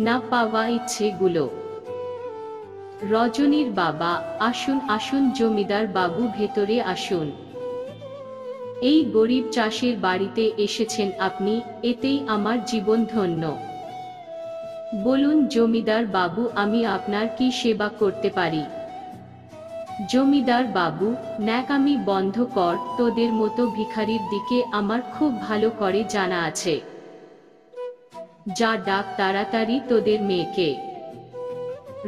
না পাওয়া ইচ্ছেগুলো। রজনীর বাবা: আসুন আসুন জমিদার বাবু, ভেতরে আসুন। এই গরিব চাষের বাড়িতে এসেছেন আপনি, এতেই আমার জীবন ধন্য। বলুন জমিদার বাবু, আমি আপনার কি সেবা করতে পারি? জমিদার বাবু: ন্যাকামি বন্ধ কর, তোদের মতো ভিখারির দিকে আমার খুব ভালো করে জানা আছে। যা, ডাক তাড়াতাড়ি তোদের মেয়েকে।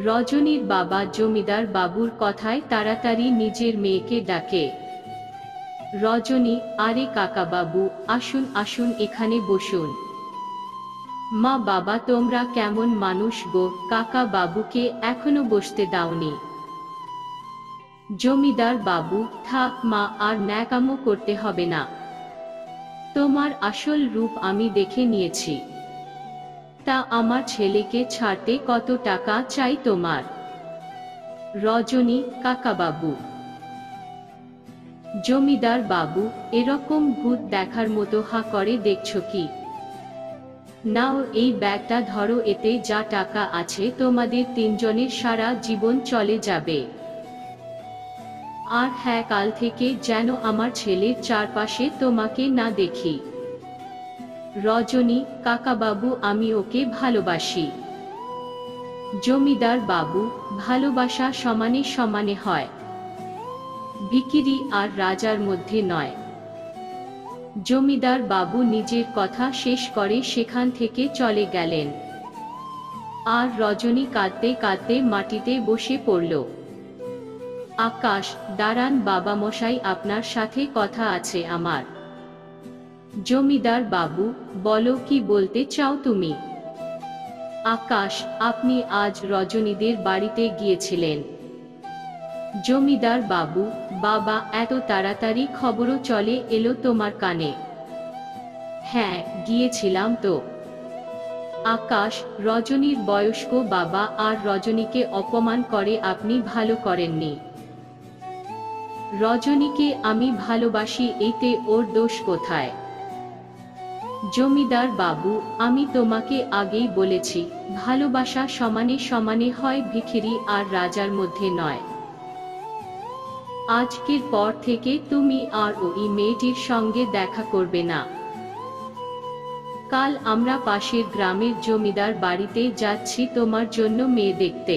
রজনীর বাবা জমিদার বাবুর কথায় তাড়াতাড়ি নিজের মেয়েকে ডাকে। রজনী: আরে কাকা বাবু, আসুন আসুন, এখানে বসুন। মা বাবা, তোমরা কেমন মানুষ গো, কাকা বাবুকে এখনো বসতে দাওনি? জমিদার বাবু: থাক মা, আর ন্যাকামো করতে হবে না। তোমার আসল রূপ আমি দেখে নিয়েছি। তা আমার ছেলেকে ছাড়তে কত টাকা চাই তোমার? রজনী: কাকাবাবু। জমিদার বাবু: এরকম ভূত দেখার মতো হা করে দেখছ কি? নাও এই ব্যাগটা ধরো, এতে যা টাকা আছে তোমাদের তিনজনের সারা জীবন চলে যাবে। আর হ্যাঁ, কাল থেকে যেন আমার ছেলের চারপাশে তোমাকে না দেখি। রজনী: কাকাবাবু, আমি ওকে ভালোবাসি। জমিদার বাবু: ভালোবাসা সমানে সমানে হয়, ভিখিরি আর রাজার মধ্যে নয়। জমিদার বাবু নিজের কথা শেষ করে সেখান থেকে চলে গেলেন। আর রজনী কাঁদতে কাঁদতে মাটিতে বসে পড়ল। আকাশ: দাঁড়ান বাবা মশাই, আপনার সাথে কথা আছে আমার। জমিদার বাবু: বলো, কি বলতে চাও তুমি? আকাশ: আপনি আজ রজনীদের বাড়িতে গিয়েছিলেন? জমিদার বাবু: বাবা, এত তাড়াতাড়ি খবরও চলে এলো তোমার কানে? হ্যাঁ, গিয়েছিলাম তো। আকাশ: রজনীর বয়স্ক বাবা আর রজনীকে অপমান করে আপনি ভালো করেননি। রজনীকে আমি ভালোবাসি, এতে ওর দোষ কোথায়? জমিদার বাবু: আমি তোমাকে আগেই বলেছি, ভালোবাসা সমানে সমানে হয়, ভিখিরি আর রাজার মধ্যে নয়। আজকের পর থেকে তুমি আর ওই মেয়েটির সঙ্গে দেখা করবে না। কাল আমরা পাশের গ্রামের জমিদার বাড়িতে যাচ্ছি তোমার জন্য মেয়ে দেখতে।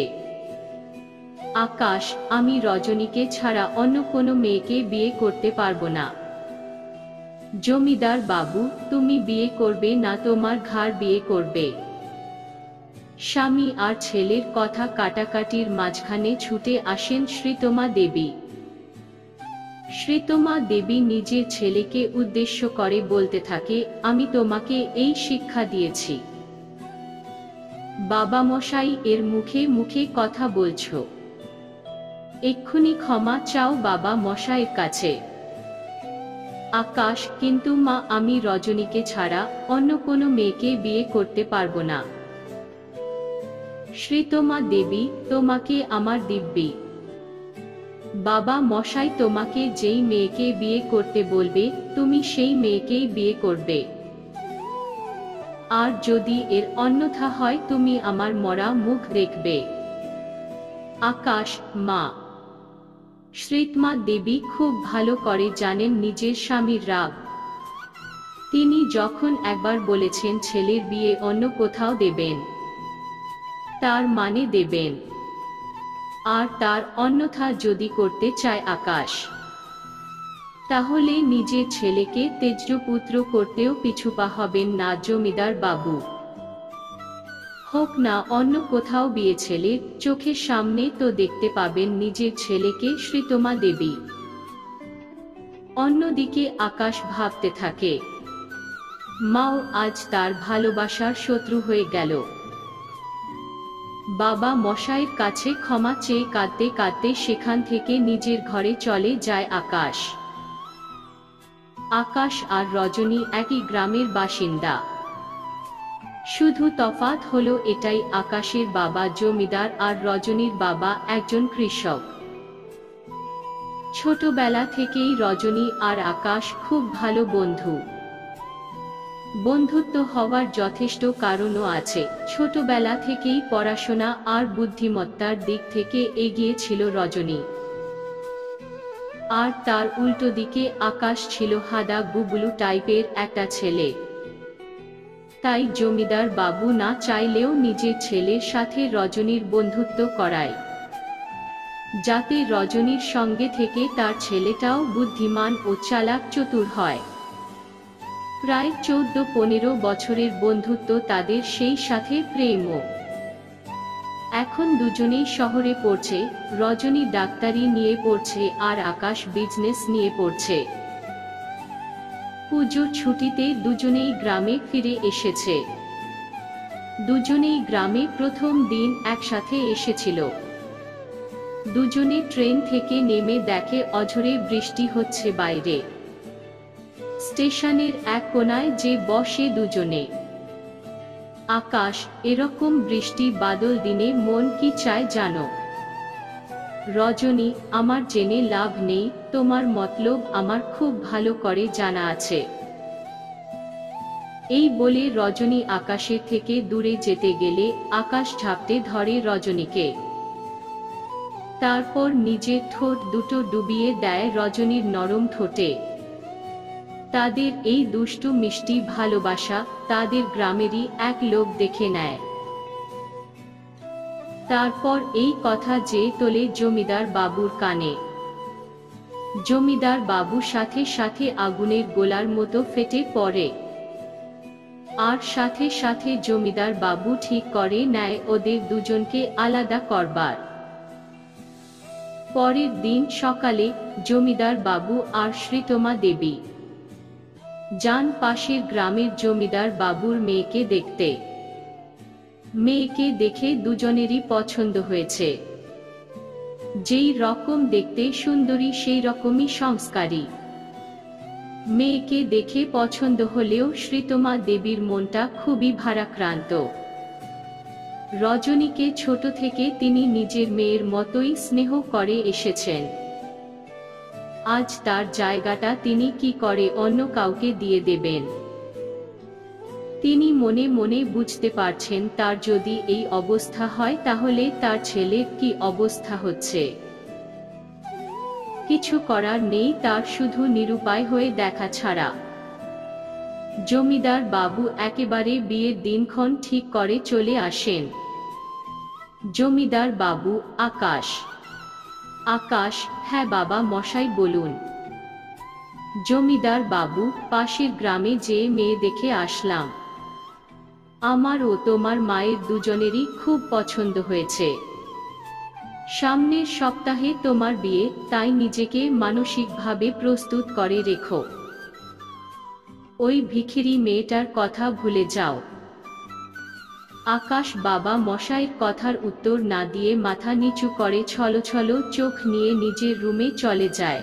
আকাশ: আমি রজনীকে ছাড়া অন্য কোনো মেয়েকে বিয়ে করতে পারবো না। জমিদার বাবু: তুমি বিয়ে করবে না, তোমার ঘাড় বিয়ে করবে। স্বামী আর ছেলের কথা কাটাকাটির মাঝখানে ছুটে আসেন শ্রীতমা দেবী। শ্রীতমা দেবী নিজের ছেলেকে উদ্দেশ্য করে বলতে থাকে, আমি তোমাকে এই শিক্ষা দিয়েছি। বাবা মশাই, এর মুখে মুখে কথা বলছো, এক্ষুনি ক্ষমা চাও বাবা মশাইয়ের কাছে। আকাশ: কিন্তু মা, আমি রজনীকে ছাড়া অন্য কোনো মেয়েকে বিয়ে করতে পারবো না। শ্রীতমা দেবী: তোমাকে আমার দিব্যি। বাবা মশাই তোমাকে যেই মেয়েকে বিয়ে করতে বলবে, তুমি সেই মেয়েকেই বিয়ে করবে। আর যদি এর অন্যথা হয়, তুমি আমার মরা মুখ দেখবে। আকাশ: মা। শ্রীতমা দেবী খুব ভালো করে জানেন নিজের স্বামীর রাগ। তিনি যখন একবার বলেছেন ছেলের বিয়ে অন্য কোথাও দেবেন, তার মানে দেবেন। আর তার অন্যথা যদি করতে চায় আকাশ, তাহলে নিজের ছেলেকে তেজপুত্র করতেও পিছুপা হবেন না জমিদার বাবু। হোক না অন্য কোথাও বিয়ে, ছেলের চোখের সামনে তো দেখতে পাবেন নিজের ছেলেকে শ্রীতমা দেবী। অন্যদিকে আকাশ ভাবতে থাকে, মাও আজ তার ভালোবাসার শত্রু হয়ে গেল। বাবা মশাইয়ের কাছে ক্ষমা চেয়ে কাঁদতে কাঁদতে সেখান থেকে নিজের ঘরে চলে যায় আকাশ। আকাশ আর রজনী একই গ্রামের বাসিন্দা, শুধু তফাৎ হলো এটাই, আকাশের বাবা জমিদার আর রজনীর বাবা একজন কৃষক। ছোটবেলা থেকেই রজনী আর আকাশ খুব ভালো বন্ধু। বন্ধুত্ব হওয়ার যথেষ্ট কারণও আছে। ছোটবেলা থেকেই পড়াশোনা আর বুদ্ধিমত্তার দিক থেকে এগিয়ে ছিল রজনী, আর তার উল্টো দিকে আকাশ ছিল হাদা গুবলু টাইপের একটা ছেলে। তাই জমিদার বাবু না চাইলেও নিজের ছেলের সাথে রজনীর বন্ধুত্ব করায়, যাতে রজনীর সঙ্গে থেকে তার ছেলেটাও বুদ্ধিমান ও চালাক চতুর হয়। প্রায় 14-15 বছরের বন্ধুত্ব তাদের, সেই সাথে প্রেমও। এখন দুজনেই শহরে পড়ছে, রজনী ডাক্তারি নিয়ে পড়ছে আর আকাশ বিজনেস নিয়ে পড়ছে। পুজোর ছুটিতে দুজনেই গ্রামে ফিরে এসেছে। দুজনেই গ্রামে প্রথম দিন একসাথে এসেছিল। দুজনে ট্রেন থেকে নেমে দেখে অঝোরে বৃষ্টি হচ্ছে বাইরে। স্টেশনের এক কোণায় যে বসে দুজনে। আকাশ, এরকম বৃষ্টি বাদল দিনে মন কি চায় জানো? রজনী, আমার জেনে লাভ নেই, তোমার মতলব আমার খুব ভালো করে জানা আছে। এই বলে রজনী আকাশের থেকে দূরে যেতে গেলে আকাশ ঝাপটে ধরে রজনীকে। তারপর নিজের ঠোঁট দুটো ডুবিয়ে দেয় রজনীর নরম ঠোঁটে। তাদের এই দুষ্টু মিষ্টি ভালোবাসা তাদের গ্রামেরই এক লোক দেখে নেয়। তারপর এই কথা যে তোলে জমিদার বাবুর কানে। জমিদার বাবু সাথে সাথে আগুনের গোলার মতো ফেটে পড়ে। আর সাথে সাথে জমিদার বাবু ঠিক করে নেয় ওদের দুজনকে আলাদা করবার। পরের দিন সকালে জমিদার বাবু আর শ্রীতমা দেবী যান পাশের গ্রামের জমিদার বাবুর মেয়েকে দেখতে। মেয়েকে দেখে দুজনেরই পছন্দ হয়েছে। যেই রকম দেখতে সুন্দরী সেই রকমই সংস্কারী। মেয়েকে দেখে পছন্দ হলেও শ্রীতমা দেবীর মনটা খুবই ভারাক্রান্ত। রজনীকে ছোট থেকে তিনি নিজের মেয়ের মতোই স্নেহ করে এসেছেন। আজ তার জায়গাটা তিনি কি করে অন্য কাউকে দিয়ে দেবেন? তিনি মনে মনে বুঝতে পারছেন তার যদি এই অবস্থা হয় তাহলে তার ছেলের কি অবস্থা হচ্ছে। কিছু করার নেই তার, শুধু নিরুপায় হয়ে দেখা ছাড়া। জমিদার বাবু একেবারে বিয়ের দিনক্ষণ ঠিক করে চলে আসেন। জমিদার বাবু, আকাশ। আকাশ, হ্যাঁ বাবা মশাই বলুন। জমিদার বাবু, পাশের গ্রামে যে মেয়ে দেখে আসলাম, আমার ও তোমার মায়ের দুজনেরই খুব পছন্দ হয়েছে। সামনের সপ্তাহে তোমার বিয়ে, তাই নিজেকে মানসিকভাবে প্রস্তুত করে রেখো। ওই ভিখিরি মেয়েটার কথা ভুলে যাও। আকাশ বাবা মশাইয়ের কথার উত্তর না দিয়ে মাথা নিচু করে ছলছল চোখ নিয়ে নিজের রুমে চলে যায়।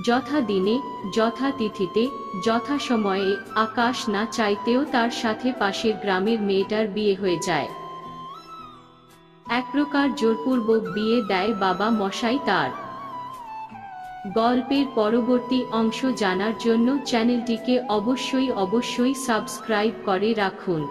যথা দিনে, যথা তিথিতে, যথা সময়ে আকাশ না চাইতেও তার সাথে পাশের গ্রামের মেয়েটার বিয়ে হয়ে যায়। এক প্রকার জোরপূর্বক বিয়ে দেয় বাবা মশাই তার। গল্পের পরবর্তী অংশ জানার জন্য চ্যানেলটিকে অবশ্যই সাবস্ক্রাইব করে রাখুন।